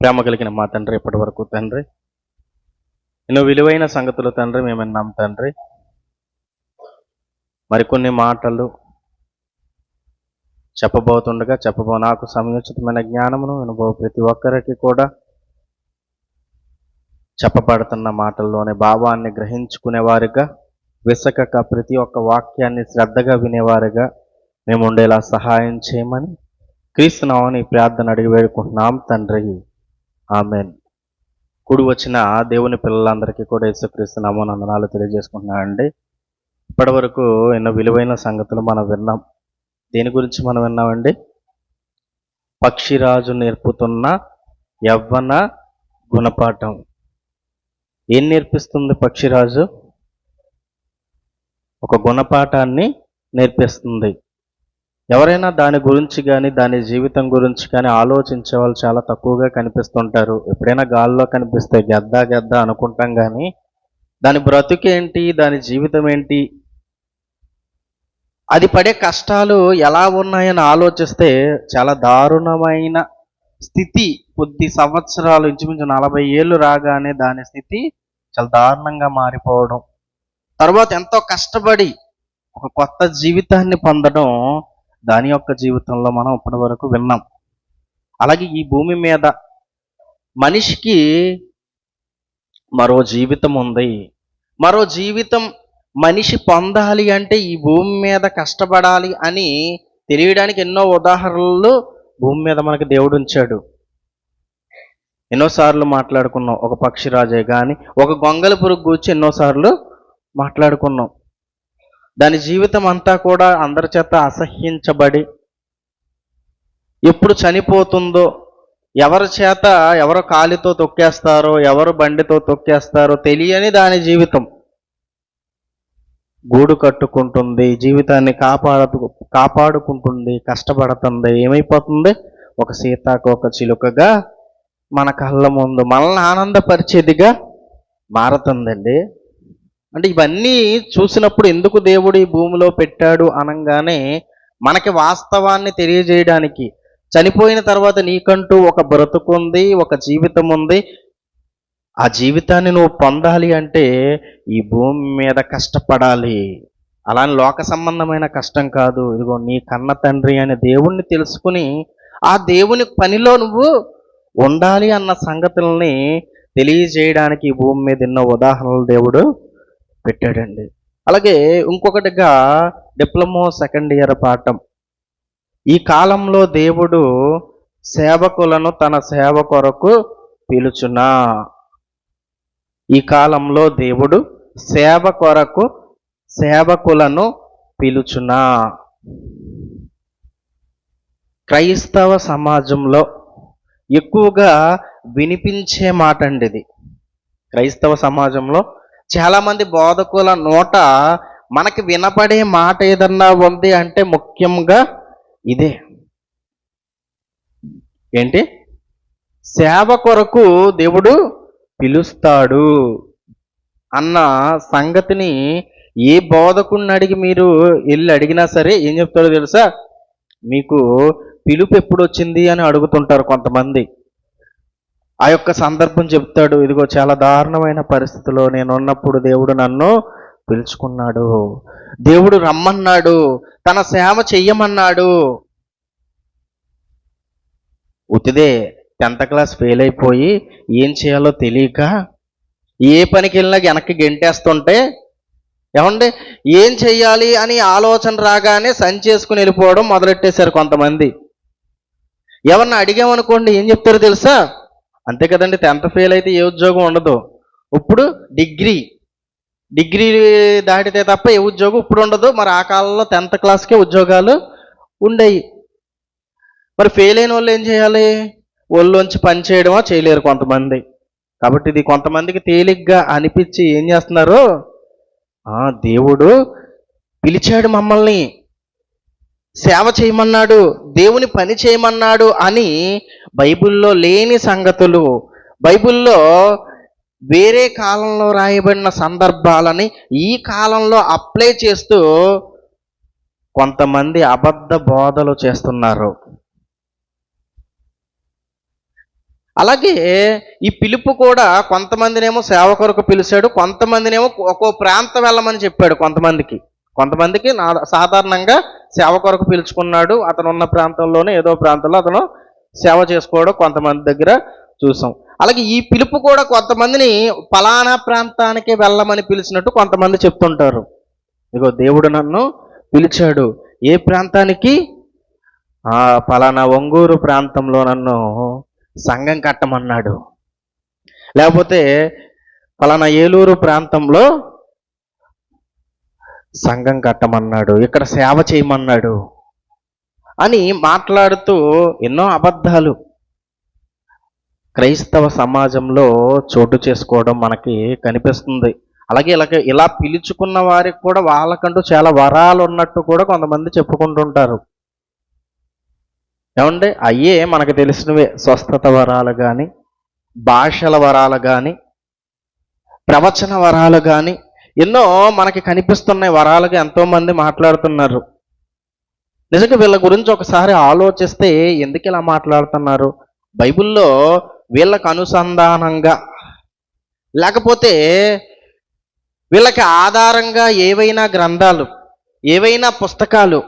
ప్రేమ కలిగిన మా తండ్రి, ఇప్పటి వరకు తండ్రి ఎన్నో విలువైన సంగతులు తండ్రి మేము విన్నాం తండ్రి. మరికొన్ని మాటలు చెప్పబోతుండగా నాకు సమయోచితమైన జ్ఞానమును వినబో ప్రతి ఒక్కరికి కూడా చెప్పబడుతున్న మాటల్లోని భావాన్ని గ్రహించుకునేవారుగా, విసకక ప్రతి ఒక్క వాక్యాన్ని శ్రద్ధగా వినేవారుగా మేము ఉండేలా సహాయం చేయమని క్రీస్తు నామమున ప్రార్థన అడిగి వేడుకుంటున్నాం తండ్రి, ఆమెన్. కూడి వచ్చిన దేవుని పిల్లలందరికీ కూడా యేసుక్రీస్తు నామమున వందనాలు తెలియజేసుకుంటున్నానండి. ఇప్పటి వరకు ఎన్నో విలువైన సంగతులు మనం విన్నాం. దేని గురించి మనం విన్నామండి? పక్షిరాజు నేర్పుతున్న యవ్వన గుణపాఠం. ఏం నేర్పిస్తుంది పక్షిరాజు? ఒక గుణపాఠాన్ని నేర్పిస్తుంది. ఎవరైనా దాని గురించి కానీ దాని జీవితం గురించి కానీ ఆలోచించే వాళ్ళు చాలా తక్కువగా కనిపిస్తుంటారు. ఎప్పుడైనా గాల్లో కనిపిస్తే గద్ద అనుకుంటాం, కానీ దాని బ్రతుకేంటి, దాని జీవితం ఏంటి, అది పడే కష్టాలు ఎలా ఉన్నాయని ఆలోచిస్తే చాలా దారుణమైన స్థితి. కొద్ది సంవత్సరాలు, ఇంచుమించు 40 ఏళ్ళు రాగానే దాని స్థితి చాలా దారుణంగా మారిపోవడం, తర్వాత ఎంతో కష్టపడి ఒక కొత్త జీవితాన్ని పొందడం దాని యొక్క జీవితంలో మనం ఇప్పటి వరకు విన్నాం. అలాగే ఈ భూమి మీద మనిషికి మరో జీవితం ఉంది. మరో జీవితం మనిషి పొందాలి అంటే ఈ భూమి మీద కష్టపడాలి అని తెలియడానికి ఎన్నో ఉదాహరణలు భూమి మీద మనకి దేవుడు ఉంచాడు. ఎన్నోసార్లు మాట్లాడుకున్నాం. ఒక పక్షిరాజే కానీ ఒక గొంగళి పురుగు గురించి ఎన్నోసార్లు మాట్లాడుకున్నాం. దాని జీవితం అంతా కూడా అందరి చేత అసహ్యించబడి ఎప్పుడు చనిపోతుందో, ఎవరి చేత ఎవరు కాలితో తొక్కేస్తారో, ఎవరు బండితో తొక్కేస్తారో తెలియని దాని జీవితం. గూడు కట్టుకుంటుంది, జీవితాన్ని కాపాడుకుంటుంది, కష్టపడుతుంది. ఏమైపోతుంది? ఒక సీతాకోక చిలుకగా మన కళ్ళ ముందు మనల్ని ఆనందపరిచేదిగా మారుతుందండి. అంటే ఇవన్నీ చూసినప్పుడు ఎందుకు దేవుడు ఈ భూమిలో పెట్టాడు అనగానే మనకి వాస్తవాన్ని తెలియజేయడానికి. చనిపోయిన తర్వాత నీకంటూ ఒక బ్రతుకుంది, ఒక జీవితం ఉంది. ఆ జీవితాన్ని నువ్వు పొందాలి అంటే ఈ భూమి మీద కష్టపడాలి. అలానే లోక సంబంధమైన కష్టం కాదు. ఇదిగో నీ కన్న తండ్రి అనే దేవుణ్ణి తెలుసుకుని ఆ దేవుని పనిలో నువ్వు ఉండాలి అన్న సంగతుల్ని తెలియజేయడానికి ఈ భూమి మీద ఎన్నో ఉదాహరణలు దేవుడు పెట్టాడండి. అలాగే ఇంకొకటిగా డిప్లొమా సెకండ్ ఇయర్ పాఠం. ఈ కాలంలో దేవుడు సేవకులను తన సేవ కొరకు పిలుచునా. ఈ కాలంలో దేవుడు సేవ కొరకు సేవకులను పిలుచునా. క్రైస్తవ సమాజంలో ఎక్కువగా వినిపించే మాట అండి ఇది. క్రైస్తవ సమాజంలో చాలామంది బోధకుల నోట మనకి వినపడే మాట ఏదన్నా ఉంది అంటే ముఖ్యంగా ఇదే. ఏంటి? సేవ కొరకు దేవుడు పిలుస్తాడు అన్న సంగతిని ఏ బోధకుడిని అడిగి మీరు వెళ్ళి అడిగినా సరే ఏం చెప్తాడో తెలుసా? మీకు పిలుపు ఎప్పుడు వచ్చింది అని అడుగుతుంటారు కొంతమంది. ఆ యొక్క సందర్భం చెప్తాడు. ఇదిగో చాలా దారుణమైన పరిస్థితిలో నేను ఉన్నప్పుడు దేవుడు నన్ను పిలుచుకున్నాడు, దేవుడు రమ్మన్నాడు, తన సేవ చెయ్యమన్నాడు. ఉతిదే 10th క్లాస్ ఫెయిల్ అయిపోయి ఏం చేయాలో తెలియక ఏ పనికి వెళ్ళినా వెనక్కి గెంటేస్తుంటే, ఏమండి ఏం చెయ్యాలి అని ఆలోచన రాగానే సంచేసుకుని వెళ్ళిపోవడం మొదలెట్టేశారు కొంతమంది. ఎవరన్నా అడిగామనుకోండి ఏం చెప్తారో తెలుసా? అంతే కదండి, 10th ఫెయిల్ అయితే ఏ ఉద్యోగం ఉండదు. ఇప్పుడు డిగ్రీ దాటితే తప్ప ఏ ఉద్యోగం ఇప్పుడు ఉండదు. మరి ఆ కాలంలో 10th క్లాస్కే ఉద్యోగాలు ఉండేవి. మరి ఫెయిల్ అయిన వాళ్ళు ఏం చేయాలి? ఒళ్ళోంచి పని చేయడమో చేయలేరు కొంతమంది. కాబట్టి ఇది కొంతమందికి తేలిగ్గా అనిపించి ఏం చేస్తున్నారు? దేవుడు పిలిచాడు, మమ్మల్ని సేవ చేయమన్నాడు, దేవుని పని చేయమన్నాడు అని బైబిల్లో లేని సంగతులు, బైబిల్లో వేరే కాలంలో రాయబడిన సందర్భాలని ఈ కాలంలో అప్లై చేస్తూ కొంతమంది అబద్ధ బోధలు చేస్తున్నారు. అలాగే ఈ పిలుపు కూడా కొంతమందినేమో సేవ కొరకు పిలిచాడు, కొంతమందినేమో ఒక్కో ప్రాంతం వెళ్ళమని చెప్పాడు. కొంతమందికి సాధారణంగా సేవ కొరకు పిలుచుకున్నాడు. అతను ఉన్న ప్రాంతంలోనే ఏదో ప్రాంతంలో అతను సేవ చేసుకోవడం కొంతమంది దగ్గర చూసాం. అలాగే ఈ పిలుపు కూడా కొంతమందిని ఫలానా ప్రాంతానికి వెళ్ళమని పిలిచినట్టు కొంతమంది చెప్తుంటారు. ఇదిగో దేవుడు నన్ను పిలిచాడు, ఏ ప్రాంతానికి? ఫలానా ఒంగూరు ప్రాంతంలో నన్ను సంఘం కట్టమన్నాడు, లేకపోతే ఫలానా ఏలూరు ప్రాంతంలో సంఘం కట్టమన్నాడు, ఇక్కడ సేవ చేయమన్నాడు అని మాట్లాడుతూ ఎన్నో అబద్ధాలు క్రైస్తవ సమాజంలో చోటు చేసుకోవడం మనకి కనిపిస్తుంది. అలాగే ఇలా పిలుచుకున్న వారికి కూడా వాళ్ళకంటూ చాలా వరాలు ఉన్నట్టు కూడా కొంతమంది చెప్పుకుంటుంటారు. ఏమంటే అయ్యే మనకు తెలిసినవే, స్వస్థత వరాలు కానీ, భాషల వరాలు కానీ, ప్రవచన వరాలు కానీ, ఎన్నో మనకి కనిపిస్తున్నాయి. వరాలుగా ఎంతోమంది మాట్లాడుతున్నారు. నిజంగా వీళ్ళ గురించి ఒకసారి ఆలోచిస్తే ఎందుకు ఇలా మాట్లాడుతున్నారు? బైబిల్లో వీళ్ళకి అనుసంధానంగా, లేకపోతే వీళ్ళకి ఆధారంగా ఏవైనా గ్రంథాలు, ఏవైనా పుస్తకాలు,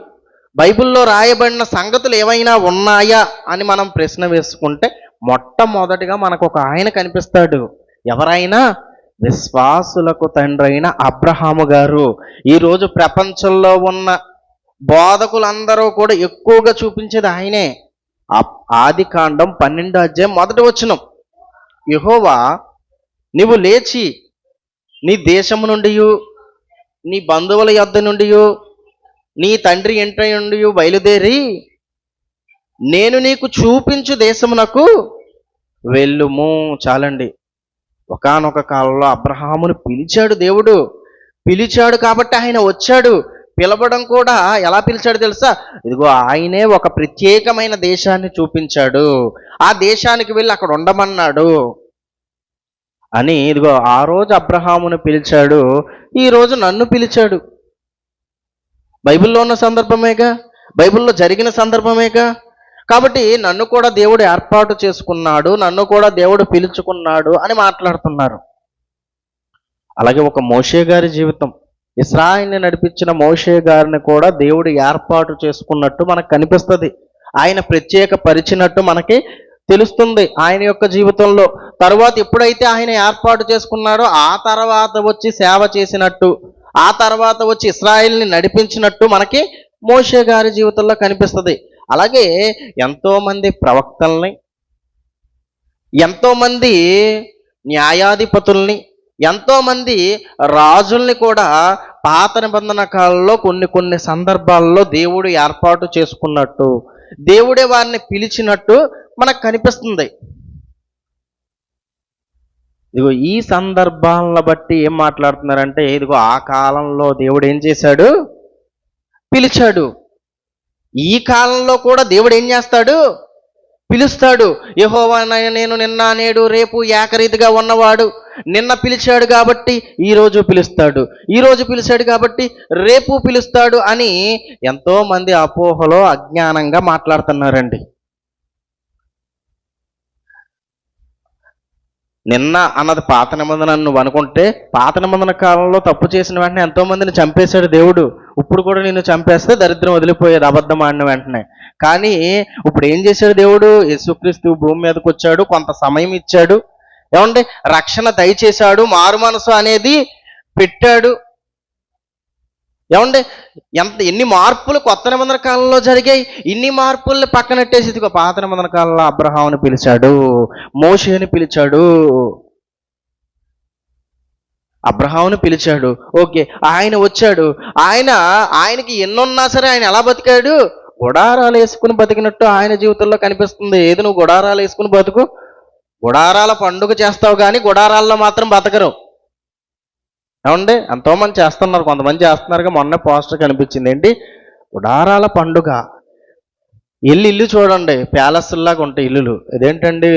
బైబిల్లో రాయబడిన సంగతులు ఏవైనా ఉన్నాయా అని మనం ప్రశ్న వేసుకుంటే మొట్టమొదటిగా మనకు ఒక ఆయన కనిపిస్తాడు. ఎవరైనా? విశ్వాసులకు తండ్రి అయిన అబ్రహాము గారు. ఈరోజు ప్రపంచంలో ఉన్న బోధకులందరూ కూడా ఎక్కువగా చూపించేది ఆయనే. ఆదికాండం 12వ అధ్యాయం 1వ వచనం, యెహోవా నీవు లేచి నీ దేశము నుండి, నీ బంధువుల యొద్ద నుండి, నీ తండ్రి ఇంట నుండి బయలుదేరి నేను నీకు చూపించు దేశమునకు వెళ్ళుము. చాలండి. ఒకానొక కాలంలో అబ్రహామును పిలిచాడు దేవుడు. పిలిచాడు కాబట్టి ఆయన వచ్చాడు. పిలవడం కూడా ఎలా పిలిచాడు తెలుసా? ఇదిగో ఆయనే ఒక ప్రత్యేకమైన దేశాన్ని చూపించాడు, ఆ దేశానికి వెళ్ళి అక్కడ ఉండమన్నాడు అని. ఇదిగో ఆ రోజు అబ్రహామును పిలిచాడు, ఈ రోజు నన్ను పిలిచాడు. బైబిల్లో ఉన్న సందర్భమేగా, బైబిల్లో జరిగిన సందర్భమేగా. కాబట్టి నన్ను కూడా దేవుడు ఏర్పాటు చేసుకున్నాడు, నన్ను కూడా దేవుడు పిలుచుకున్నాడు అని మాట్లాడుతున్నారు. అలాగే ఒక మోషే గారి జీవితం, ఇశ్రాయేలుని నడిపించిన మోషే గారిని కూడా దేవుడు ఏర్పాటు చేసుకున్నట్టు మనకు కనిపిస్తుంది. ఆయన ప్రత్యేక పరిచినట్టు మనకి తెలుస్తుంది ఆయన యొక్క జీవితంలో. తరువాత ఎప్పుడైతే ఆయన ఏర్పాటు చేసుకున్నాడో ఆ తర్వాత వచ్చి సేవ చేసినట్టు, ఆ తర్వాత వచ్చి ఇశ్రాయేలుని నడిపించినట్టు మనకి మోషే గారి జీవితంలో కనిపిస్తుంది. అలాగే ఎంతోమంది ప్రవక్తల్ని, ఎంతోమంది న్యాయాధిపతుల్ని, ఎంతోమంది రాజుల్ని కూడా పాత నిబంధన కాలంలో కొన్ని సందర్భాల్లో దేవుడు ఏర్పాటు చేసుకున్నట్టు, దేవుడే వారిని పిలిచినట్టు మనకు కనిపిస్తుంది. ఇదిగో ఈ సందర్భాలను బట్టి ఏం మాట్లాడుతున్నారంటే, ఇదిగో ఆ కాలంలో దేవుడు ఏం చేశాడు? పిలిచాడు. ఈ కాలంలో కూడా దేవుడు ఏం చేస్తాడు? పిలుస్తాడు. యెహోవా నేను నిన్న నేడు రేపు ఏకరీతిగా ఉన్నవాడు. నిన్న పిలిచాడు కాబట్టి ఈరోజు పిలుస్తాడు, ఈరోజు పిలిచాడు కాబట్టి రేపు పిలుస్తాడు అని ఎంతోమంది అపోహలో అజ్ఞానంగా మాట్లాడుతున్నారండి. నిన్న అన్నది పాత నిబంధన నువ్వు అనుకుంటే, పాత నిబంధన కాలంలో తప్పు చేసిన వెంటనే ఎంతో మందిని చంపేశాడు దేవుడు. ఇప్పుడు కూడా నిన్ను చంపేస్తే దరిద్రం వదిలిపోయేది అబద్ధం ఆడిన వెంటనే. కానీ ఇప్పుడు ఏం చేశాడు దేవుడు? యేసుక్రీస్తు భూమి మీదకి వచ్చాడు, కొంత సమయం ఇచ్చాడు, ఏమంటే రక్షణ దయచేశాడు, మారు మనసు అనేది పెట్టాడు. ఏమంటే ఎన్ని మార్పులు కొత్త నిబంధన కాలంలో జరిగాయి. ఇన్ని మార్పుల్ని పక్కనట్టేసి ఇదిగో పాత నిబంధన కాలంలో అబ్రహాముని పిలిచాడు, మోషేని పిలిచాడు, అబ్రహాముని పిలిచాడు. ఓకే, ఆయన వచ్చాడు. ఆయనకి ఎన్నున్నా సరే ఆయన ఎలా బతికాడు? గుడారాలు వేసుకుని బతికినట్టు ఆయన జీవితంలో కనిపిస్తుంది. ఏది నువ్వు గుడారాలు వేసుకుని బతుకు, గుడారాల పండుగ చేస్తావు కానీ గుడారాల్లో మాత్రం బతకరు. ఏమండి? ఎంతోమంది చేస్తున్నారు, కొంతమంది చేస్తున్నారుగా. మొన్న పోస్టర్ కనిపించింది, ఏంటి గుడారాల పండుగ. ఇల్లు చూడండి, ప్యాలెస్లాగా ఉంటాయి ఇల్లులు. ఇదేంటండి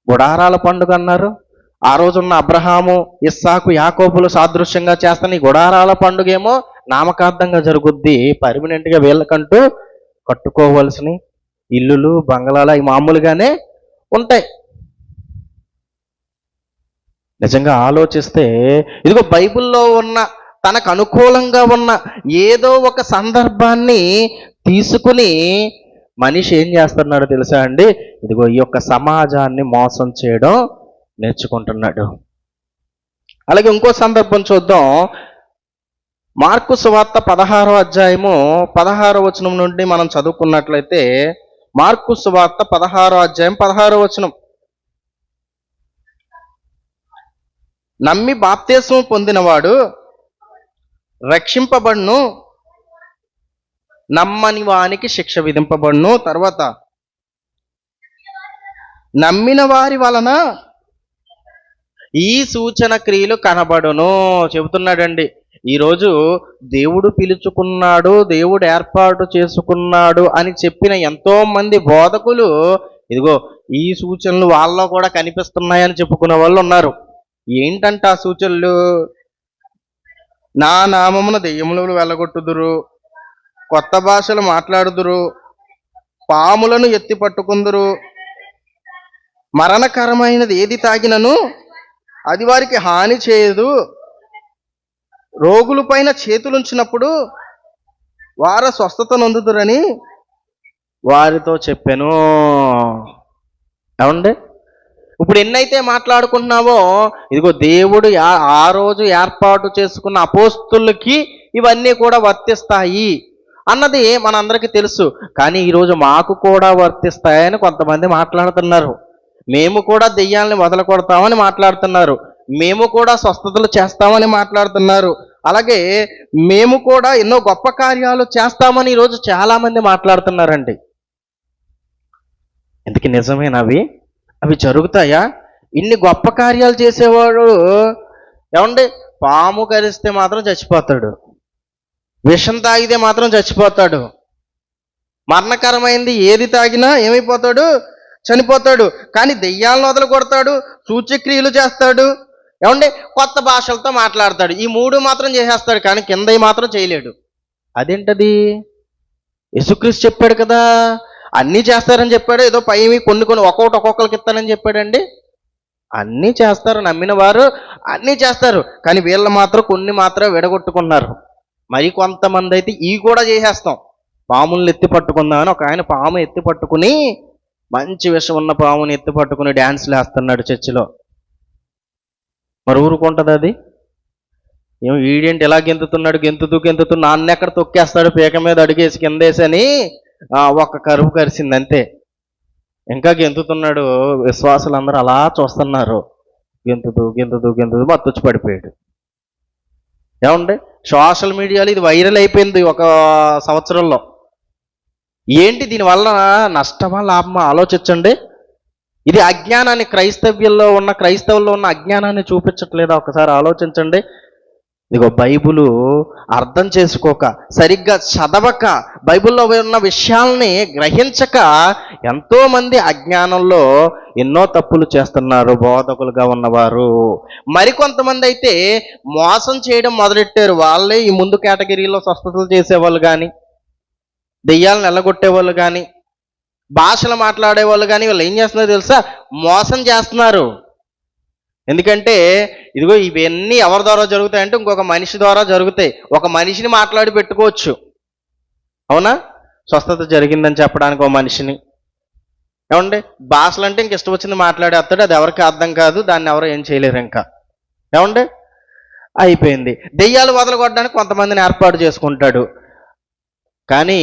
గుడారాల పండుగ అన్నారు? ఆ రోజున్న అబ్రహాము, ఇస్సాకు, యాకోబులు సాదృశ్యంగా చేస్తాను. ఈ గుడారాల పండుగ ఏమో నామకార్థంగా జరుగుద్ది. పర్మనెంట్గా వీళ్ళకంటూ కట్టుకోవలసిన ఇల్లులు, బంగ్లాలు అవి మామూలుగానే ఉంటాయి. నిజంగా ఆలోచిస్తే ఇదిగో బైబిల్లో ఉన్న తనకు అనుకూలంగా ఉన్న ఏదో ఒక సందర్భాన్ని తీసుకుని మనిషి ఏం చేస్తున్నాడో తెలుసా అండి? ఇదిగో ఈ యొక్క సమాజాన్ని మోసం చేయడం నేర్చుకుంటున్నాడు. అలాగే ఇంకో సందర్భం చూద్దాం. మార్కు సువార్త 16వ అధ్యాయము 16వ వచనం నుండి మనం చదువుకున్నట్లయితే, మార్కు సువార్త 16వ అధ్యాయం 16వ వచనం. నమ్మి బాప్తిస్మం పొందినవాడు రక్షింపబడును, నమ్మని వానికి శిక్ష విధింపబడును. తర్వాత నమ్మిన వారి వలన ఈ సూచన క్రియలు కనబడును చెబుతున్నాడండి. ఈరోజు దేవుడు పిలుచుకున్నాడు, దేవుడు ఏర్పాటు చేసుకున్నాడు అని చెప్పిన ఎంతో మంది బోధకులు ఇదిగో ఈ సూచనలు వాళ్ళలో కూడా కనిపిస్తున్నాయని చెప్పుకునే వాళ్ళు ఉన్నారు. ఏంటంటే ఆ సూచనలు? నా నామమున దెయ్యములను వెళ్ళగొట్టుదురు, కొత్త భాషలు మాట్లాడుదురు, పాములను ఎత్తి పట్టుకుందురు, మరణకరమైనది ఏది తాగినను అది వారికి హాని చేయదు, రోగుల పైన చేతులుంచినప్పుడు వారు స్వస్థత నొందుదురని వారితో చెప్పాను. ఏమండి? ఇప్పుడు ఎన్నైతే మాట్లాడుకుంటున్నావో ఇదిగో దేవుడు ఆ రోజు ఏర్పాటు చేసుకున్న అపోస్తులకి ఇవన్నీ కూడా వర్తిస్తాయి అన్నది మనందరికీ తెలుసు. కానీ ఈరోజు మాకు కూడా వర్తిస్తాయని కొంతమంది మాట్లాడుతున్నారు. మేము కూడా దెయ్యాలని వదలకొడతామని మాట్లాడుతున్నారు. మేము కూడా స్వస్థతలు చేస్తామని మాట్లాడుతున్నారు. అలాగే మేము కూడా ఎన్నో గొప్ప కార్యాలు చేస్తామని ఈరోజు చాలామంది మాట్లాడుతున్నారండి. ఎందుకు నిజమేనవి? అవి జరుగుతాయా? ఇన్ని గొప్ప కార్యాలు చేసేవాడు ఏమండి పాము కరిస్తే మాత్రం చచ్చిపోతాడు, విషం తాగితే మాత్రం చచ్చిపోతాడు, మరణకరమైంది ఏది తాగినా ఏమైపోతాడు? చనిపోతాడు. కానీ దెయ్యాలను వదలు కొడతాడు, సూచ్యక్రియలు చేస్తాడు, ఏమండి కొత్త భాషలతో మాట్లాడతాడు. ఈ మూడు మాత్రం చేసేస్తాడు, కానీ కింద మాత్రం చేయలేడు. అదేంటది? యేసుక్రీస్తు చెప్పాడు కదా, అన్నీ చేస్తారని చెప్పాడు. ఏదో పై కొన్ని ఒక్కొక్కరికి ఇస్తానని చెప్పాడండి. అన్నీ చేస్తారు, నమ్మిన వారు అన్నీ చేస్తారు. కానీ వీళ్ళు మాత్రం కొన్ని మాత్రం విడగొట్టుకున్నారు. మరి కొంతమంది అయితే ఇవి కూడా చేసేస్తాం. పాములను ఎత్తి పట్టుకుందామని ఒక ఆయన పాము ఎత్తి పట్టుకుని, మంచి విషం ఉన్న పాముని ఎత్తి పట్టుకుని డ్యాన్స్లు వేస్తున్నాడు చర్చిలో. మరి ఊరుకుంటుంది అది? ఏమో ఈడేంటి ఎలా గెంతుతూ నాన్నెక్కడ తొక్కేస్తాడు, పీక మీద అడిగేసి కిందేసని ఒక కరువు కరిసింది అంతే. ఇంకా గెంతుతున్నాడు. విశ్వాసులందరూ అలా చూస్తున్నారు. గెంతుతూ మత్తొచ్చి పడిపోయాడు. ఏమండి? సోషల్ మీడియాలో ఇది వైరల్ అయిపోయింది ఒక సంవత్సరంలో. ఏంటి దీనివల్ల నష్టమా లాభమా ఆలోచించండి. ఇది అజ్ఞానాన్ని, క్రైస్తవుల్లో ఉన్న అజ్ఞానాన్ని చూపించట్లేదా? ఒకసారి ఆలోచించండి. ఇదిగో బైబిలు అర్థం చేసుకోక, సరిగ్గా చదవక, బైబిల్లో ఉన్న విషయాల్ని గ్రహించక ఎంతోమంది అజ్ఞానంలో ఎన్నో తప్పులు చేస్తున్నారు బోధకులుగా ఉన్నవారు. మరికొంతమంది అయితే మోసం చేయడం మొదలెట్టారు. వాళ్ళే ఈ ముందు కేటగిరీలో స్వస్థతలు చేసేవాళ్ళు కానీ, దెయ్యాలను ఎల్లగొట్టేవాళ్ళు కానీ, భాషలు మాట్లాడేవాళ్ళు కానీ, వీళ్ళు ఏం చేస్తున్నారో తెలుసా? మోసం చేస్తున్నారు. ఎందుకంటే ఇదిగో ఇవన్నీ ఎవరి ద్వారా జరుగుతాయంటే ఇంకొక మనిషి ద్వారా జరుగుతాయి. ఒక మనిషిని మాట్లాడి పెట్టుకోవచ్చు, అవునా? స్వస్థత జరిగిందని చెప్పడానికి ఒక మనిషిని. ఏమండి? భాషలు అంటే ఇంక ఇష్టం వచ్చింది మాట్లాడేస్తాడు. అది ఎవరికి అర్థం కాదు, దాన్ని ఎవరు ఏం చేయలేరు. ఇంకా ఏమండి? అయిపోయింది. దెయ్యాలు వదలగొట్టడానికి కొంతమందిని ఏర్పాటు చేసుకుంటాడు, కానీ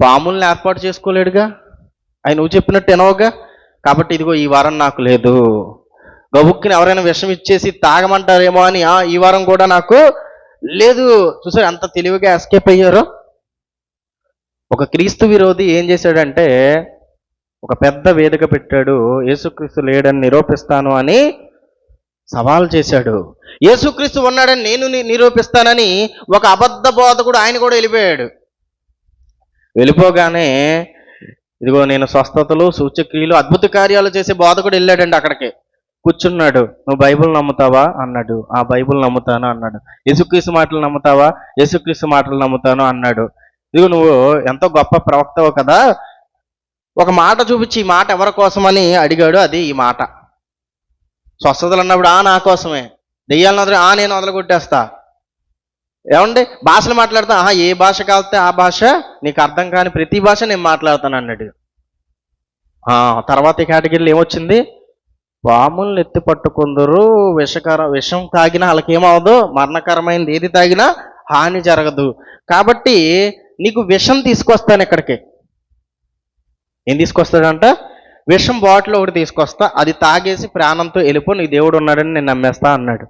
పాముల్ని ఏర్పాటు చేసుకోలేడుగా. ఆయన నువ్వు చెప్పినట్టు వినవుగా. కాబట్టి ఇదిగో ఈ వారం నాకు లేదు, గబుక్కుని ఎవరైనా విషం ఇచ్చేసి తాగమంటారేమో అని ఈ వారం కూడా నాకు లేదు. చూసారు ఎంత తెలివిగా ఎస్కేప్ అయ్యారో. ఒక క్రీస్తు విరోధి ఏం చేశాడంటే ఒక పెద్ద వేదిక పెట్టాడు. యేసుక్రీస్తు లేడని నిరూపిస్తాను అని సవాల్ చేశాడు. యేసుక్రీస్తు ఉన్నాడని నేను నిరూపిస్తానని ఒక అబద్ధ బోధకుడు ఆయన కూడా వెళ్ళిపోయాడు. వెళ్ళిపోగానే ఇదిగో నేను స్వస్థతలు, సూచక్రియలు, అద్భుత కార్యాలు చేసే బోధకుడు వెళ్ళాడండి. అక్కడికి కూర్చున్నాడు. నువ్వు బైబిల్ నమ్ముతావా అన్నాడు. ఆ బైబిల్ నమ్ముతాను అన్నాడు. యేసుక్రీస్తు మాటలు నమ్ముతావా? యేసుక్రీస్తు మాటలు నమ్ముతాను అన్నాడు. ఇదిగో నువ్వు ఎంతో గొప్ప ప్రవక్తవు కదా, ఒక మాట చూపించి ఈ మాట ఎవరి కోసమని అడిగాడు. అది ఈ మాట. స్వస్థతలు అన్నప్పుడు నా కోసమే, దెయ్యాలను వదిలి నేను వదలగొట్టేస్తా. ఏమండి భాషలు మాట్లాడతా, ఏ భాష కాలితే ఆ భాష, నీకు అర్థం కాని ప్రతి భాష నేను మాట్లాడతాను అన్నాడు. తర్వాత ఈ కేటగిరీలో ఏమొచ్చింది? పాములను ఎత్తి పట్టుకుందరు, విషం తాగినా వాళ్ళకేమవదు, మరణకరమైనది ఏది తాగినా హాని జరగదు. కాబట్టి నీకు విషం తీసుకొస్తాను ఇక్కడికి. ఏం తీసుకొస్తాడంట? విషం బాటిల్ ఒకటి తీసుకొస్తా, అది తాగేసి ప్రాణంతో వెళ్ళిపో, నీ దేవుడు ఉన్నాడని నేను నమ్మేస్తా అన్నాడు.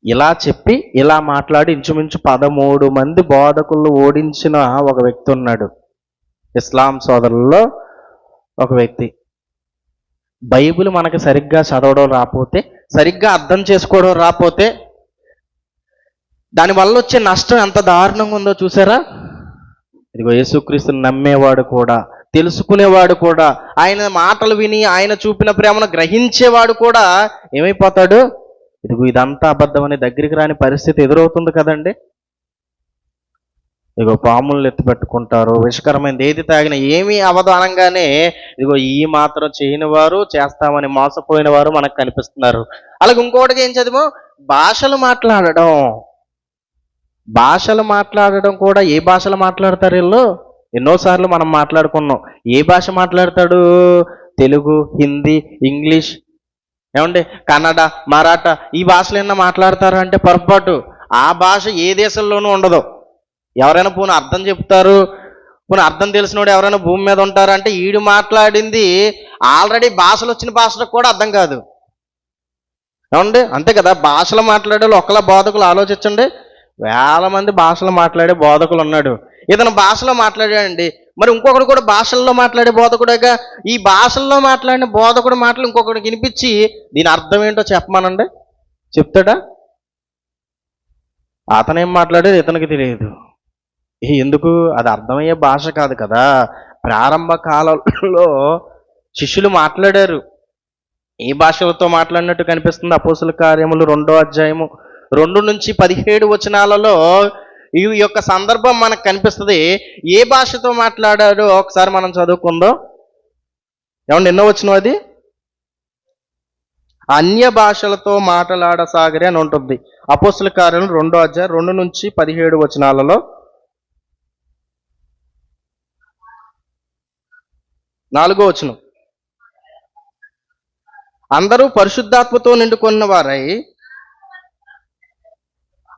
ఇలా చెప్పి ఇలా మాట్లాడి ఇంచుమించు 13 మంది బోధకులు ఓడించిన ఒక వ్యక్తి ఉన్నాడు. ఇస్లాం సోదరుల్లో ఒక వ్యక్తి. బైబిల్ మనకి సరిగ్గా చదవడం రాకపోతే, సరిగ్గా అర్థం చేసుకోవడం రాకపోతే దానివల్ల వచ్చే నష్టం ఎంత దారుణంగా ఉందో చూసారా? ఇదిగో యేసుక్రీస్తుని నమ్మేవాడు కూడా, తెలుసుకునేవాడు కూడా, ఆయన మాటలు విని ఆయన చూపిన ప్రేమను గ్రహించేవాడు కూడా ఏమైపోతాడు? ఇదిగో ఇదంతా అబద్ధం అని దగ్గరికి రాని పరిస్థితి ఎదురవుతుంది కదండి. ఇదిగో పాములను ఎత్తి పెట్టుకుంటారు, విషకరమైనది ఏది తాగినా ఏమీ అవదు అనగానే ఇదిగో ఈ మాత్రం చేయని వారు, చేస్తామని మోసపోయిన వారు మనకు కనిపిస్తున్నారు. అలాగే ఇంకోటికి ఏం చదివాం? భాషలు మాట్లాడడం. భాషలు మాట్లాడడం కూడా ఏ భాషలు మాట్లాడతారు వీళ్ళు? ఎన్నోసార్లు మనం మాట్లాడుకున్నాం. ఏ భాష మాట్లాడతాడు? తెలుగు, హిందీ, ఇంగ్లీష్, ఏమండి కన్నడ, మరాఠా, ఈ భాషలు ఏమన్నా మాట్లాడతారు అంటే పొరపాటు. ఆ భాష ఏ దేశంలోనూ ఉండదు. ఎవరైనా పోనీ అర్థం చెప్తారు, పోనీ అర్థం తెలిసినోడు ఎవరైనా భూమి మీద ఉంటారు అంటే ఈడు మాట్లాడింది ఆల్రెడీ భాషలు వచ్చిన భాషలకు కూడా అర్థం కాదు. ఏమండి అంతే కదా. భాషలు మాట్లాడే ఒకళ్ళ బోధకులు ఆలోచించండి, వేల మంది భాషలు మాట్లాడే బోధకులు ఉన్నాడు. ఇతను భాషలో మాట్లాడాడండి, మరి ఇంకొకడు కూడా భాషల్లో మాట్లాడే బోధకుడేగా. ఈ భాషల్లో మాట్లాడిన బోధకుడు మాటలు ఇంకొకటి వినిపించి దీని అర్థం ఏంటో చెప్పమనండి, చెప్తాడా? అతనేం మాట్లాడేది ఇతనికి తెలియదు. ఎందుకు? అది అర్థమయ్యే భాష కాదు కదా. ప్రారంభ కాలంలో శిష్యులు మాట్లాడారు. ఏ భాషలతో మాట్లాడినట్టు కనిపిస్తుంది? అపోస్తుల కార్యములు 2వ అధ్యాయము 2 నుంచి 17 వచనాలలో ఈ యొక్క సందర్భం మనకు కనిపిస్తుంది. ఏ భాషతో మాట్లాడాడో ఒకసారి మనం చదువుకుందాం. ఏమన్నా ఎన్నో వచనం అది? అన్య భాషలతో మాట్లాడసాగరి అని ఉంటుంది. అపోస్తుల కార్యం 2వ అధ్యాయం 2 నుంచి 17 వచనాలలో 4వ వచనం. అందరూ పరిశుద్ధాత్మతో నిండుకున్న వారై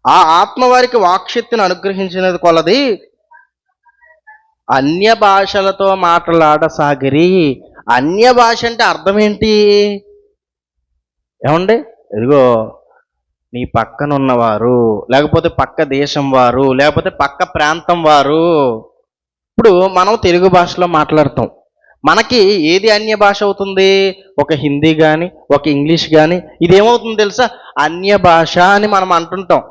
ఆ ఆత్మ వారికి వాక్శక్తిని అనుగ్రహించినది కొలది అన్య భాషలతో మాట్లాడసాగిరి. అన్య భాష అంటే అర్థం ఏంటి? ఏమండి ఇదిగో నీ పక్కన ఉన్నవారు, లేకపోతే పక్క దేశం వారు, లేకపోతే పక్క ప్రాంతం వారు. ఇప్పుడు మనం తెలుగు భాషలో మాట్లాడతాం, మనకి ఏది అన్య భాష అవుతుంది? ఒక హిందీ కానీ ఒక ఇంగ్లీష్ కానీ ఇదేమవుతుంది తెలుసా? అన్య భాష అని మనం అంటుంటాం.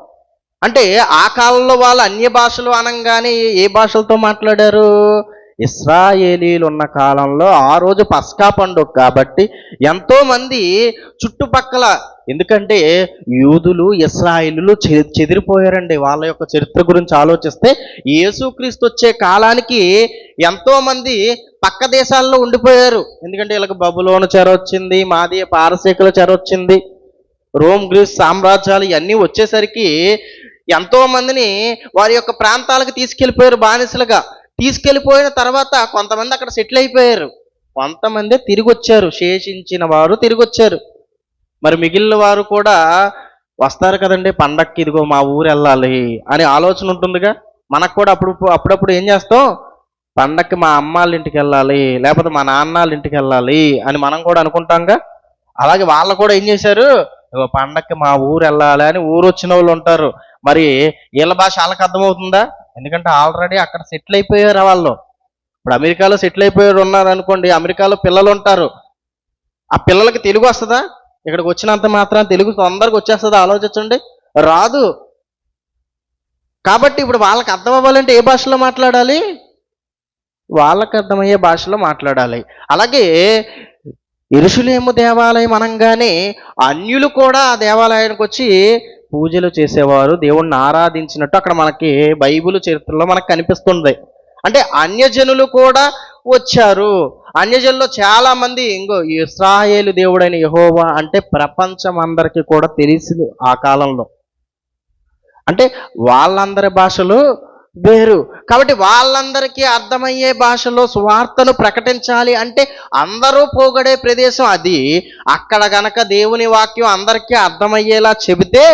అంటే ఆ కాలంలో వాళ్ళు అన్య భాషలు అనగానే ఏ భాషలతో మాట్లాడారు? ఇశ్రాయేలీలు ఉన్న కాలంలో ఆ రోజు పస్కా పండుగ కాబట్టి ఎంతోమంది చుట్టుపక్కల, ఎందుకంటే యూదులు ఇశ్రాయేలీలు చెదిరిపోయారండి. వాళ్ళ యొక్క చరిత్ర గురించి ఆలోచిస్తే యేసుక్రీస్తు వచ్చే కాలానికి ఎంతోమంది పక్క దేశాల్లో ఉండిపోయారు. ఎందుకంటే వీళ్ళకి బబులోను చెర వచ్చింది, మాదీయ పారసీకుల చెర వచ్చింది, రోమ్ గ్రీస్ సామ్రాజ్యాలు ఇవన్నీ వచ్చేసరికి ఎంతో మందిని వారి యొక్క ప్రాంతాలకు తీసుకెళ్ళిపోయారు బానిసలుగా. తీసుకెళ్ళిపోయిన తర్వాత కొంతమంది అక్కడ సెటిల్ అయిపోయారు, కొంతమంది తిరిగి వచ్చారు, శేషించిన వారు తిరిగి వచ్చారు. మరి మిగిలిన వారు కూడా వస్తారు కదండి పండక్కి, ఇదిగో మా ఊరు వెళ్ళాలి అని ఆలోచన ఉంటుందిగా. మనకు కూడా అప్పుడప్పుడు ఏం చేస్తాం? పండక్కి మా అమ్మాళ్ళ ఇంటికి వెళ్ళాలి, లేకపోతే మా నాన్నళ్ళ ఇంటికి వెళ్ళాలి అని మనం కూడా అనుకుంటాంగా. అలాగే వాళ్ళు కూడా ఏం చేశారు? పండక్కి మా ఊరు వెళ్ళాలి అని ఊరు వచ్చిన వాళ్ళు ఉంటారు. మరి వీళ్ళ భాష వాళ్ళకి అర్థమవుతుందా? ఎందుకంటే ఆల్రెడీ అక్కడ సెటిల్ అయిపోయారు వాళ్ళు. ఇప్పుడు అమెరికాలో సెటిల్ అయిపోయారు ఉన్నారు అనుకోండి, అమెరికాలో పిల్లలు ఉంటారు. ఆ పిల్లలకి తెలుగు వస్తుందా? ఇక్కడికి వచ్చినంత మాత్రం తెలుగు తొందరగా వచ్చేస్తుందా? ఆలోచించండి, రాదు. కాబట్టి ఇప్పుడు వాళ్ళకి అర్థం అవ్వాలంటే ఏ భాషలో మాట్లాడాలి? వాళ్ళకి అర్థమయ్యే భాషలో మాట్లాడాలి. అలాగే యెరూషలేము దేవాలయం అనగానే అన్యులు కూడా ఆ దేవాలయానికి వచ్చి పూజలు చేసేవారు, దేవుణ్ణి ఆరాధించినట్టు అక్కడ మనకి బైబిల్ చరిత్రలో మనకు కనిపిస్తుంది. అంటే అన్యజనులు కూడా వచ్చారు. అన్యజనుల్లో చాలా మంది ఇంకో ఇశ్రాయేలు దేవుడైన యెహోవా అంటే ప్రపంచం అందరికీ కూడా తెలిసింది ఆ కాలంలో. అంటే వాళ్ళందరి భాషలు వేరు. కాబట్టి వాళ్ళందరికీ అర్థమయ్యే భాషలో సువార్తను ప్రకటించాలి అంటే అందరూ పోగడే ప్రదేశం అది. అక్కడ గనక దేవుని వాక్యం అందరికీ అర్థమయ్యేలా చెబితే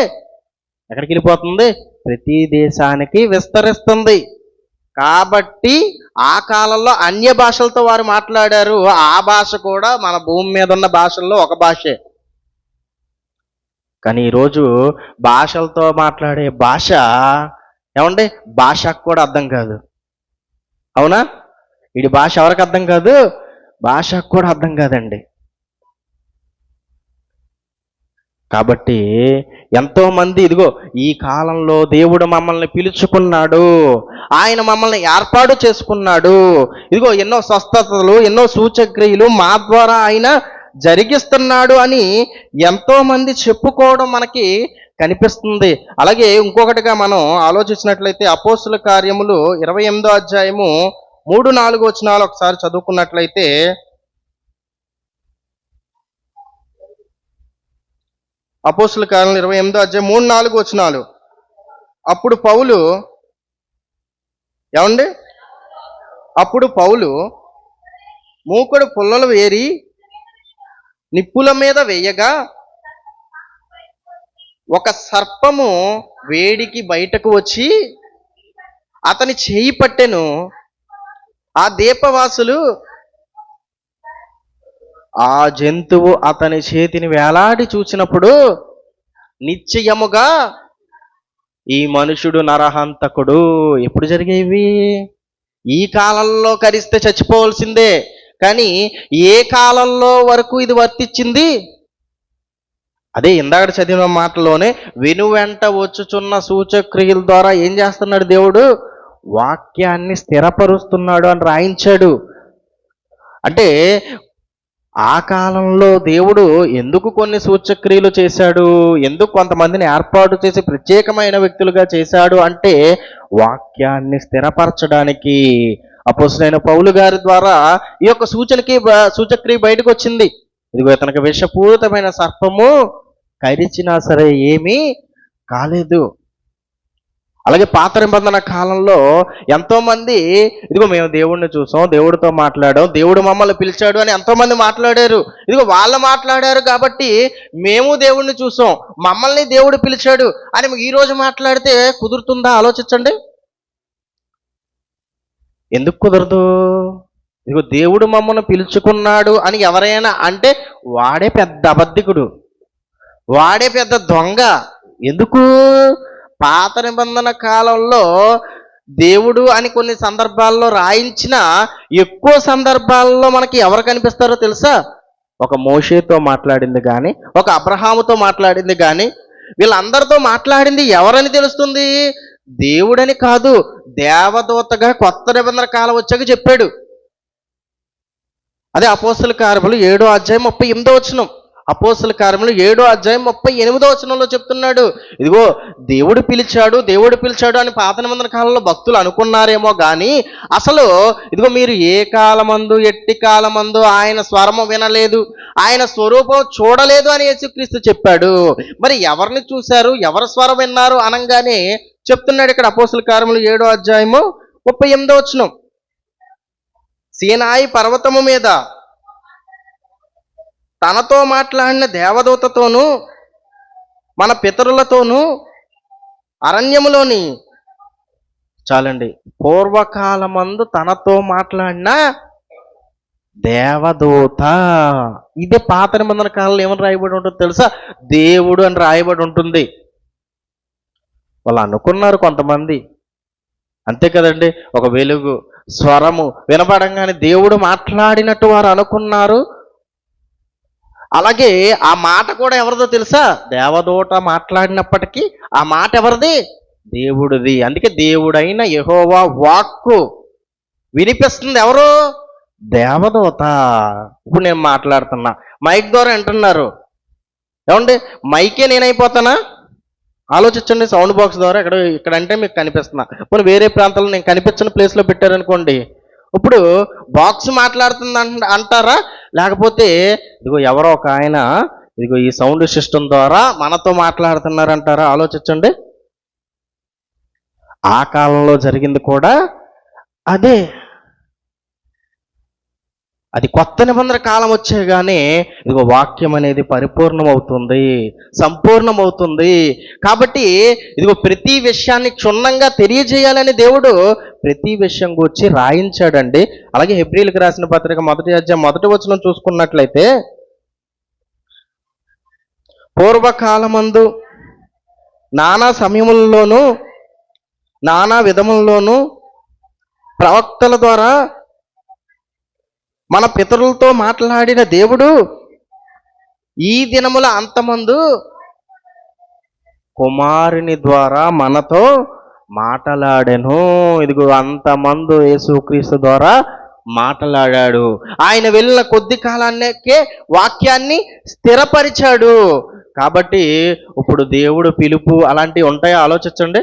ఎక్కడికి వెళ్ళిపోతుంది? ప్రతి దేశానికి విస్తరిస్తుంది. కాబట్టి ఆ కాలంలో అన్య భాషలతో వారు మాట్లాడారు. ఆ భాష కూడా మన భూమి మీద ఉన్న భాషల్లో ఒక భాషే. కానీ ఈరోజు భాషలతో మాట్లాడే భాష ఏమండి భాషకు కూడా అర్థం కాదు. అవునా? వీడి భాష ఎవరికి అర్థం కాదు? భాషకు కూడా అర్థం కాదండి. కాబట్టి ఎంతో మంది ఇదిగో ఈ కాలంలో దేవుడు మమ్మల్ని పిలుచుకున్నాడు, ఆయన మమ్మల్ని ఏర్పాటు చేసుకున్నాడు, ఇదిగో ఎన్నో స్వస్థతలు ఎన్నో సూచక్రియలు మా ద్వారా ఆయన జరిగిస్తున్నాడు అని ఎంతో మంది చెప్పుకోవడం మనకి కనిపిస్తుంది. అలాగే ఇంకొకటిగా మనం ఆలోచించినట్లయితే అపోస్తుల కార్యములు 28వ అధ్యాయము 3-4 వచనాలు ఒకసారి చదువుకున్నట్లయితే, అపోస్తుల కార్యం 28వ అధ్యాయం 3-4 వచనాలు. అప్పుడు పౌలు ఏమండి అప్పుడు పౌలు మూకుడు పుల్లలు వేరి నిప్పుల మీద వేయగా ఒక సర్పము వేడికి బయటకు వచ్చి అతని చేయి పట్టెను. ఆ దీపవాసులు ఆ జంతువు అతని చేతిని వేలాడి చూచినప్పుడు నిశ్చయముగా ఈ మనుషుడు నరహంతకుడు. ఎప్పుడు జరిగేవి? ఈ కాలంలో కరిస్తే చచ్చిపోవలసిందే. కానీ ఏ కాలంలో వరకు ఇది వర్తించింది? అదే ఇందాక చదివిన మాటలోనే వెనువెంట వచ్చుచున్న సూచక్రియల ద్వారా ఏం చేస్తున్నాడు? దేవుడు వాక్యాన్ని స్థిరపరుస్తున్నాడు అని రాయించాడు. అంటే ఆ కాలంలో దేవుడు ఎందుకు కొన్ని సూచక్రియలు చేశాడు, ఎందుకు కొంతమందిని ఏర్పాటు చేసి ప్రత్యేకమైన వ్యక్తులుగా చేశాడు అంటే వాక్యాన్ని స్థిరపరచడానికి. అపోస్తలుడైన పౌలు గారి ద్వారా ఈ యొక్క సూచక్రియ బయటకు వచ్చింది. ఇదిగో ఇతనికి విషపూరితమైన సర్పము కరిచినా సరే ఏమీ కాలేదు. అలాగే పాత నిబంధన కాలంలో ఎంతో మంది ఇదిగో మేము దేవుడిని చూసాం, దేవుడితో మాట్లాడాం, దేవుడు మమ్మల్ని పిలిచాడు అని ఎంతో మంది మాట్లాడారు. ఇదిగో వాళ్ళు మాట్లాడారు కాబట్టి మేము దేవుడిని చూసాం, మమ్మల్ని దేవుడు పిలిచాడు అని ఈ రోజు మాట్లాడితే కుదురుతుందా? ఆలోచించండి. ఎందుకు కుదరదు? ఇదిగో దేవుడు మమ్మల్ని పిలుచుకున్నాడు అని ఎవరైనా అంటే వాడే పెద్ద అబద్ధికుడు, వాడే పెద్ద దొంగ. ఎందుకు? పాత నిబంధన కాలంలో దేవుడు అని కొన్ని సందర్భాల్లో రాయించిన ఎక్కువ సందర్భాల్లో మనకి ఎవరు కనిపిస్తారో తెలుసా? ఒక మోషేతో మాట్లాడింది కానీ, ఒక అబ్రహాముతో మాట్లాడింది కానీ, వీళ్ళందరితో మాట్లాడింది ఎవరని తెలుస్తుంది? దేవుడని కాదు, దేవదూతగా కొత్త నిబంధన కాలం వచ్చాక చెప్పాడు. అదే అపోస్తల కార్యములు 7వ అధ్యాయం 38వ వచనం. అపోస్తల కార్యములు 7వ అధ్యాయం 38వ వచనంలో చెప్తున్నాడు, ఇదిగో దేవుడు పిలిచాడు అని పాత నిబంధన కాలంలో భక్తులు అనుకున్నారేమో కానీ అసలు ఇదిగో మీరు ఏ కాలమందు ఎట్టి కాలమందు ఆయన స్వరము వినలేదు, ఆయన స్వరూపం చూడలేదు అని యేసుక్రీస్తు చెప్పాడు. మరి ఎవరిని చూశారు, ఎవరి స్వరం విన్నారు అనగానే చెప్తున్నాడు ఇక్కడ అపోస్తల కార్యములు 7వ అధ్యాయము 38వ వచనం. సీనాయి పర్వతము మీద తనతో మాట్లాడిన దేవదూతతోనూ మన పితరులతోనూ అరణ్యములోని చాలండి పూర్వకాలమందు తనతో మాట్లాడిన దేవదూత. ఇదే పాత నిబంధన కాలంలో ఏమని రాయబడి ఉంటుంది తెలుసా? దేవుడు అని రాయబడి ఉంటుంది. వాళ్ళు అనుకున్నారు కొంతమంది, అంతే కదండి, ఒక వెలుగు స్వరము వినపడంగానే దేవుడు మాట్లాడినట్టు వారు అనుకున్నారు. అలాగే ఆ మాట కూడా ఎవరిదో తెలుసా? దేవదూత మాట్లాడినప్పటికీ ఆ మాట ఎవరిది? దేవుడిది. అందుకే దేవుడైన యెహోవా వాక్కు వినిపిస్తుంది ఎవరు? దేవదూత. ఇప్పుడు నేను మాట్లాడుతున్నా, మైక్ ద్వారా వింటున్నారు. ఏమండి మైకే నేనైపోతానా? ఆలోచించండి. సౌండ్ బాక్స్ ద్వారా ఇక్కడ అంటే మీకు కనిపిస్తున్నా, పోనీ వేరే ప్రాంతాల్లో నేను కనిపించిన ప్లేస్లో పెట్టారనుకోండి, ఇప్పుడు బాక్స్ మాట్లాడుతుంది అంటారా, లేకపోతే ఇదిగో ఎవరో ఒక ఆయన ఇదిగో ఈ సౌండ్ సిస్టమ్ ద్వారా మనతో మాట్లాడుతున్నారంటారా? ఆలోచించండి. ఆ కాలంలో జరిగింది కూడా అదే. అది కొత్త నిబంధన కాలం వచ్చేగానే ఇదిగో వాక్యం అనేది పరిపూర్ణమవుతుంది, సంపూర్ణమవుతుంది. కాబట్టి ఇదిగో ప్రతి విషయాన్ని క్షుణ్ణంగా తెలియజేయాలని దేవుడు ప్రతి విషయం గురించి రాయించాడండి. అలాగే హెబ్రీలకు రాసిన పత్రిక 1వ అధ్యాయం 1వ వచనం చూసుకున్నట్లయితే, పూర్వకాలమందు నానా సమయములలోనూ నానా విధములలోనూ ప్రవక్తల ద్వారా మన పితరులతో మాట్లాడిన దేవుడు ఈ దినముల అంతమందు కుమారుని ద్వారా మనతో మాట్లాడాను. ఇదిగో అంతమందు యేసుక్రీస్తు ద్వారా మాట్లాడాడు. ఆయన వెళ్ళిన కొద్ది కాలానికే వాక్యాన్ని స్థిరపరిచాడు. కాబట్టి ఇప్పుడు దేవుడు పిలుపు అలాంటివి ఉంటాయో ఆలోచించండి.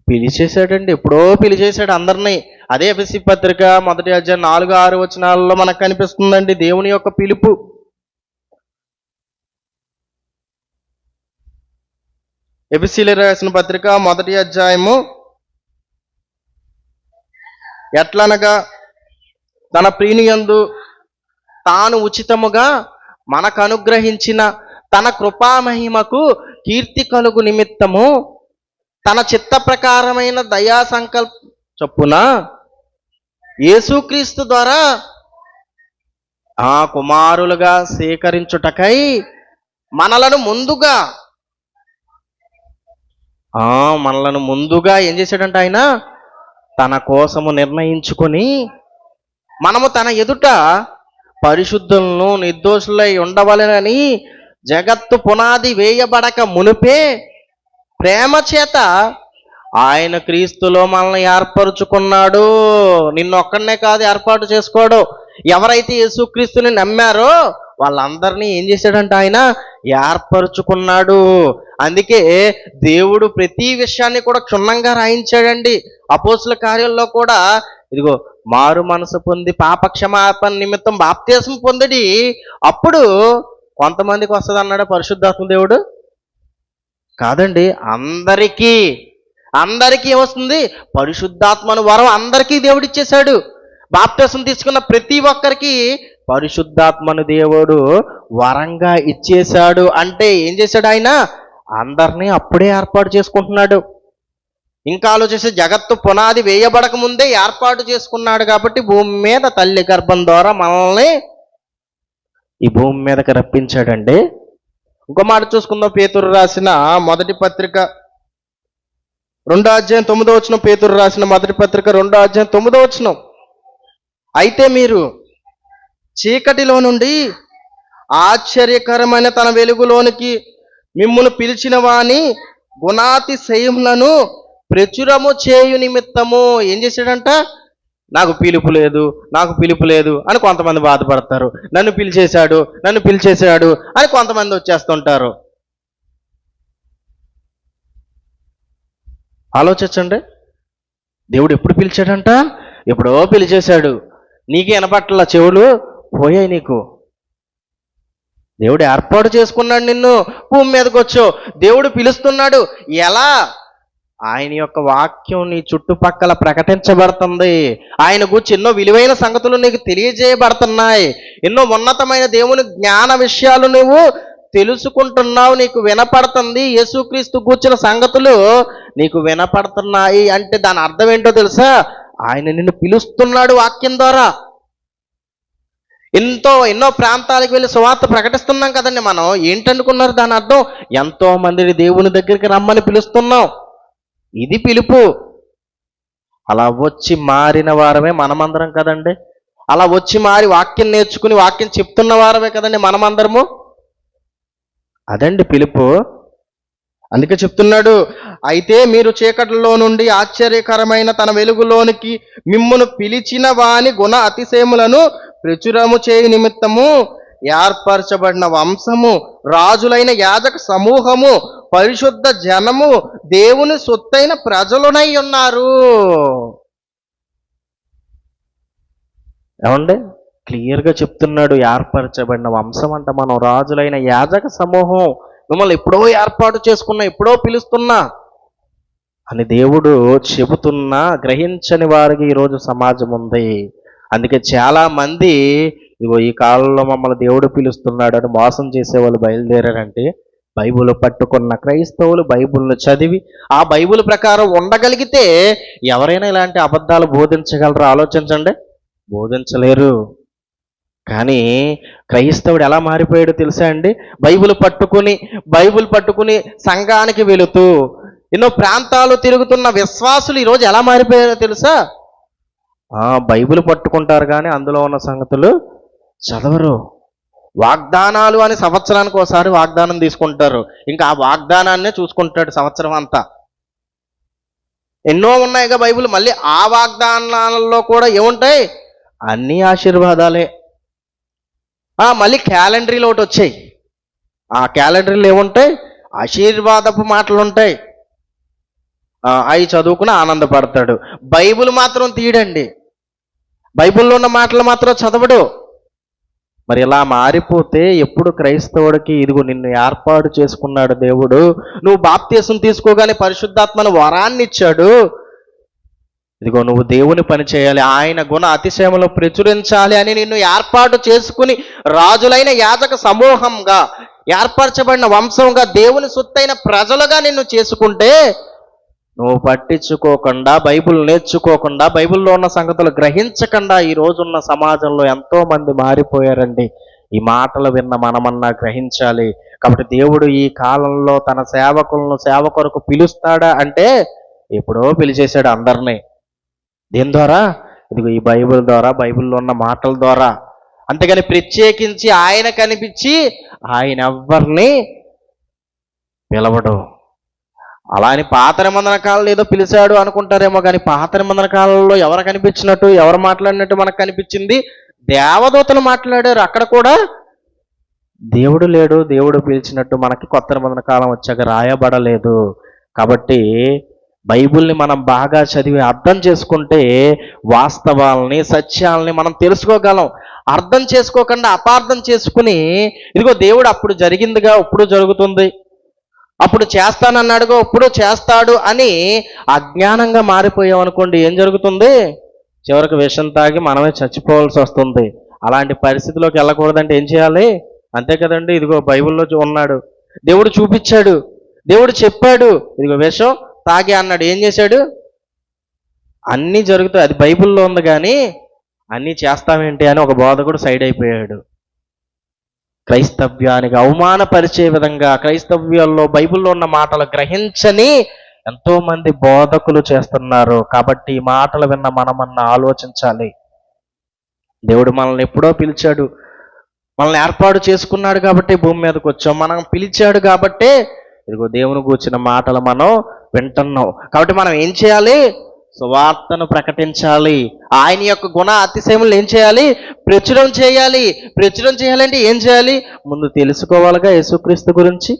పిలిచేశాడండి, ఎప్పుడో పిలిచేశాడు అందరినీ. అదే ఎఫెసీ పత్రిక 1వ అధ్యాయం 4, 6 వచనాలలో మనకు కనిపిస్తుందండి దేవుని యొక్క పిలుపు. ఎఫెసీలకు రాసిన పత్రిక 1వ అధ్యాయము, ఎట్లనగా తన ప్రియునియందు తాను ఉచితముగా మనకు అనుగ్రహించిన తన కృపామహిమకు కీర్తి కలుగు నిమిత్తము తన చిత్త ప్రకారమైన దయా సంకల్ప చొప్పున యేసుక్రీస్తు ద్వారా ఆ కుమారులుగా స్వీకరించుటకై మనలను ముందుగా ఏం చేశాడంటే ఆయన తన కోసము నిర్ణయించుకొని మనము తన ఎదుట పరిశుద్ధులను నిర్దోషులై ఉండవలెనని జగత్తు పునాది వేయబడక మునిపే ప్రేమ చేత ఆయన క్రీస్తులో మనల్ని ఏర్పరుచుకున్నాడు. నిన్నొక్కడనే కాదు ఏర్పాటు చేసుకోడు. ఎవరైతే యేసుక్రీస్తుని నమ్మారో వాళ్ళందరినీ ఏం చేశాడంటే ఆయన ఏర్పరుచుకున్నాడు. అందుకే దేవుడు ప్రతి విషయాన్ని కూడా క్షుణ్ణంగా రాయించాడండి. అపోస్తుల కార్యాల్లో కూడా ఇదిగో మారు మనసు పొంది పాపక్షమాపణ నిమిత్తం బాప్తిసం పొందిడి, అప్పుడు కొంతమందికి వస్తుంది అన్నాడు పరిశుద్ధాత్మ దేవుడు? కాదండి, అందరికీ ఏమొస్తుంది? పరిశుద్ధాత్మను వరం అందరికీ దేవుడు ఇచ్చేశాడు. బాప్తిసం తీసుకున్న ప్రతి ఒక్కరికి పరిశుద్ధాత్మను దేవుడు వరంగా ఇచ్చేశాడు. అంటే ఏం చేశాడు ఆయన? అందరినీ అప్పుడే ఏర్పాటు చేసుకుంటున్నాడు. ఇంకా ఆలోచిస్తే జగత్తు పునాది వేయబడక ముందే ఏర్పాటు చేసుకున్నాడు. కాబట్టి భూమి మీద తల్లి గర్భం ద్వారా మనల్ని ఈ భూమి మీదకి రప్పించాడండి. ఇంకో మాట చూసుకుందాం. పేతురు రాసిన మొదటి పత్రిక 2వ అధ్యాయం 9వ వచనం. పేతురు రాసిన మొదటి పత్రిక 2వ అధ్యాయం 9వ వచనం. అయితే మీరు చీకటిలో నుండి ఆశ్చర్యకరమైన తన వెలుగులోనికి మిమ్మును పిలిచిన వాని గుణాతిశయములను ప్రచురము చేయు నిమిత్తము ఏం చేశాడంట? నాకు పిలుపు లేదు అని కొంతమంది బాధపడతారు. నన్ను పిలిచేశాడు అని కొంతమంది వచ్చేస్తుంటారు. ఆలోచించండి. దేవుడు ఎప్పుడు పిలిచాడంట? ఎప్పుడో పిలిచేశాడు. నీకు వినపట్ల, చెవులు పోయాయి నీకు. దేవుడు ఏర్పాటు చేసుకున్నాడు నిన్ను, భూమి మీదకి వచ్చావు. దేవుడు పిలుస్తున్నాడు. ఎలా? ఆయన యొక్క వాక్యం నీ చుట్టుపక్కల ప్రకటించబడుతుంది. ఆయన గురించి ఎన్నో విలువైన సంగతులు నీకు తెలియజేయబడుతున్నాయి. ఎన్నో ఉన్నతమైన దేవుని జ్ఞాన విషయాలు నువ్వు తెలుసుకుంటున్నావు, నీకు వినపడుతుంది. యేసుక్రీస్తు గూర్చిన సంగతులు నీకు వినపడుతున్నాయి. అంటే దాని అర్థం ఏంటో తెలుసా? ఆయన నిన్ను పిలుస్తున్నాడు వాక్యం ద్వారా. ఎన్నో ప్రాంతాలకు వెళ్ళి సువార్త ప్రకటిస్తున్నాం కదండి మనం. ఏంటనుకున్నారు దాని అర్థం? ఎంతో మందిని దేవుని దగ్గరికి రమ్మని పిలుస్తున్నాం. ఇది పిలుపు. అలా వచ్చి మారిన వారమే మనమందరం కదండి. అలా వచ్చి మారి వాక్యం నేర్చుకుని వాక్యం చెప్తున్న వారమే కదండి మనమందరము. అదండి పిలుపు. అందుకే చెప్తున్నాడు, అయితే మీరు చీకటిలో నుండి ఆశ్చర్యకరమైన తన వెలుగులోనికి మిమ్మును పిలిచిన వాని గుణ అతిశయములను ప్రచురము చేయు నిమిత్తము ఏర్పరచబడిన వంశము, రాజులైన యాజక సమూహము, పరిశుద్ధ జనము, దేవుని సొత్తైన ప్రజలునై ఉన్నారు. ఏమండి? క్లియర్గా చెప్తున్నాడు, ఏర్పరచబడిన వంశం అంట మనం, రాజులైన యాజక సమూహం, మిమ్మల్ని ఎప్పుడో ఏర్పాటు చేసుకున్నా, ఎప్పుడో పిలుస్తున్నా అని దేవుడు చెబుతున్నా గ్రహించని వారికి ఈరోజు సమాజం ఉంది. అందుకే చాలా మంది ఇగో ఈ కాలంలో మమ్మల్ని దేవుడు పిలుస్తున్నాడు అని మోసం చేసే వాళ్ళు బయలుదేరారంటే, బైబిల్ పట్టుకున్న క్రైస్తవులు బైబిల్ను చదివి ఆ బైబిల్ ప్రకారం ఉండగలిగితే ఎవరైనా ఇలాంటి అబద్ధాలు బోధించగలరో ఆలోచించండి. బోధించలేరు. కానీ క్రైస్తవుడు ఎలా మారిపోయాడో తెలుసా అండి? బైబిల్ పట్టుకుని సంఘానికి వెళుతూ ఎన్నో ప్రాంతాలు తిరుగుతున్న విశ్వాసులు ఈరోజు ఎలా మారిపోయారో తెలుసా? బైబిల్ పట్టుకుంటారు కానీ అందులో ఉన్న సంగతులు చదవరు. వాగ్దానాలు అని సంవత్సరానికి ఒకసారి వాగ్దానం తీసుకుంటారు, ఇంకా ఆ వాగ్దానాన్నే చూసుకుంటాడు సంవత్సరం అంతా. ఎన్నో ఉన్నాయిగా బైబిల్, మళ్ళీ ఆ వాగ్దానాలలో కూడా ఏముంటాయి? అన్ని ఆశీర్వాదాలే. మళ్ళీ క్యాలెండరీలో ఒకటి వచ్చాయి, ఆ క్యాలెండరీలో ఏముంటాయి? ఆశీర్వాదపు మాటలు ఉంటాయి. అవి చదువుకుని ఆనందపడతాడు. బైబిల్ మాత్రం తీయడండి, బైబిల్లో ఉన్న మాటలు మాత్రం చదవడు. మరి ఇలా మారిపోతే ఎప్పుడు క్రైస్తవుడికి ఇదిగో నిన్ను ఏర్పాటు చేసుకున్నాడు దేవుడు, నువ్వు బాప్తీసం తీసుకోగానే పరిశుద్ధాత్మను వరాన్ని ఇచ్చాడు, ఇదిగో నువ్వు దేవుని పని చేయాలి, ఆయన గుణ అతిశయములు ప్రచురించాలి అని నిన్ను ఏర్పాటు చేసుకుని రాజులైన యాజక సమూహంగా, ఏర్పరచబడిన వంశంగా, దేవుని సొత్తైన ప్రజలుగా నిన్ను చేసుకుంటే నువ్వు పట్టించుకోకుండా, బైబిల్ నేర్చుకోకుండా, బైబిల్లో ఉన్న సంగతులు గ్రహించకుండా ఈ రోజున్న సమాజంలో ఎంతో మంది మారిపోయారండి. ఈ మాటలు విన్న మనమన్నా గ్రహించాలి. కాబట్టి దేవుడు ఈ కాలంలో తన సేవకులను సేవ కొరకు పిలుస్తాడా అంటే ఎప్పుడో పిలిచేశాడు అందరినీ. దేని ద్వారా? ఇదిగో ఈ బైబిల్ ద్వారా, బైబిల్లో ఉన్న మాటల ద్వారా. అంతేగాని ప్రత్యేకించి ఆయన కనిపించి ఆయన ఎవ్వరిని పిలవడు. అలా అని పాత నిబంధన కాలంలో ఏదో పిలిచాడు అనుకుంటారేమో, కానీ పాత నిబంధన కాలంలో ఎవరు కనిపించినట్టు, ఎవరు మాట్లాడినట్టు మనకు కనిపించింది? దేవదూతలు మాట్లాడారు. అక్కడ కూడా దేవుడు లేడు. దేవుడు పిలిచినట్టు మనకి కొత్త నిబంధన కాలం వచ్చాక రాయబడలేదు. కాబట్టి బైబిల్ని మనం బాగా చదివి అర్థం చేసుకుంటే వాస్తవాల్ని, సత్యాల్ని మనం తెలుసుకోగలం. అర్థం చేసుకోకుండా అపార్థం చేసుకుని ఇదిగో దేవుడు అప్పుడు జరిగిందిగా ఇప్పుడు జరుగుతుంది, అప్పుడు చేస్తానన్నాడుగా ఇప్పుడు చేస్తాడు అని అజ్ఞానంగా మారిపోయామనుకోండి, ఏం జరుగుతుంది? చివరికి విషం తాగి మనమే చచ్చిపోవాల్సి వస్తుంది. అలాంటి పరిస్థితిలోకి వెళ్ళకూడదంటే ఏం చేయాలి? అంతే కదండి. ఇదిగో బైబిల్లో ఉన్నాడు, దేవుడు చూపించాడు, దేవుడు చెప్పాడు, ఇదిగో విషం తాగి అన్నాడు. ఏం చేశాడు? అన్నీ జరుగుతాయి, అది బైబిల్లో ఉంది, కానీ అన్నీ చేస్తామేంటి అని ఒక బోధకుడు సైడ్ అయిపోయాడు. క్రైస్తవ్యానికి అవమానపరిచే విధంగా క్రైస్తవ్యాల్లో బైబిల్లో ఉన్న మాటలు గ్రహించని ఎంతో మంది బోధకులు చేస్తున్నారు. కాబట్టి ఈ మాటలు విన్న మనమన్నా ఆలోచించాలి. దేవుడు మనల్ని ఎప్పుడో పిలిచాడు, మనల్ని ఏర్పాటు చేసుకున్నాడు కాబట్టి భూమి మీదకి వచ్చాం, మనం పిలిచాడు కాబట్టే ఇదిగో దేవుని గూర్చిన మాటలు మనం వింటున్నాం. కాబట్టి మనం ఏం చేయాలి? సువార్తను ప్రకటించాలి. ఆయన యొక్క గుణ అతిశయములు ఏం చేయాలి? ప్రచురం చేయాలి. ప్రచురం చేయాలంటే ఏం చేయాలి? ముందు తెలుసుకోవాలిగా యేసుక్రీస్తు గురించి,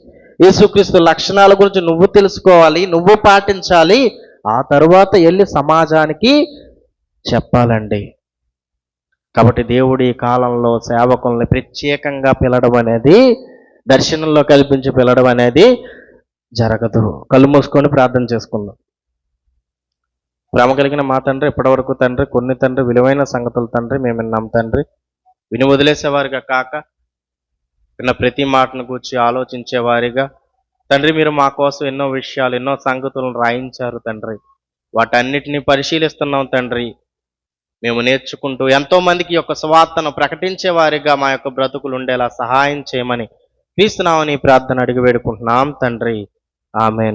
యేసుక్రీస్తు లక్షణాల గురించి నువ్వు తెలుసుకోవాలి, నువ్వు పాటించాలి. ఆ తరువాత వెళ్ళి సమాజానికి చెప్పాలండి. కాబట్టి దేవుడు ఈ కాలంలో సేవకుల్ని ప్రత్యేకంగా పిలవడం అనేది, దర్శనంలో కల్పించి పిలవడం అనేది జరగదు. కళ్ళు మూసుకొని ప్రార్థన చేసుకుందాం. ప్రేమ కలిగిన మా తండ్రి, ఇప్పటివరకు తండ్రి కొన్ని తండ్రి విలువైన సంగతులు తండ్రి మేము విన్నాం తండ్రి. విని వదిలేసేవారిగా కాక విన్న ప్రతి మాటను గురించి ఆలోచించేవారిగా తండ్రి, మీరు మా కోసం ఎన్నో విషయాలు, ఎన్నో సంగతులను రాయించారు తండ్రి. వాటన్నిటిని పరిశీలిస్తున్నాం తండ్రి. మేము నేర్చుకుంటూ ఎంతో మందికి యొక్క సువార్తను ప్రకటించే వారిగా మా యొక్క బ్రతుకులు ఉండేలా సహాయం చేయమని క్రీస్తునామని ప్రార్థన అడిగి వేడుకుంటున్నాం తండ్రి. ఆమేన్.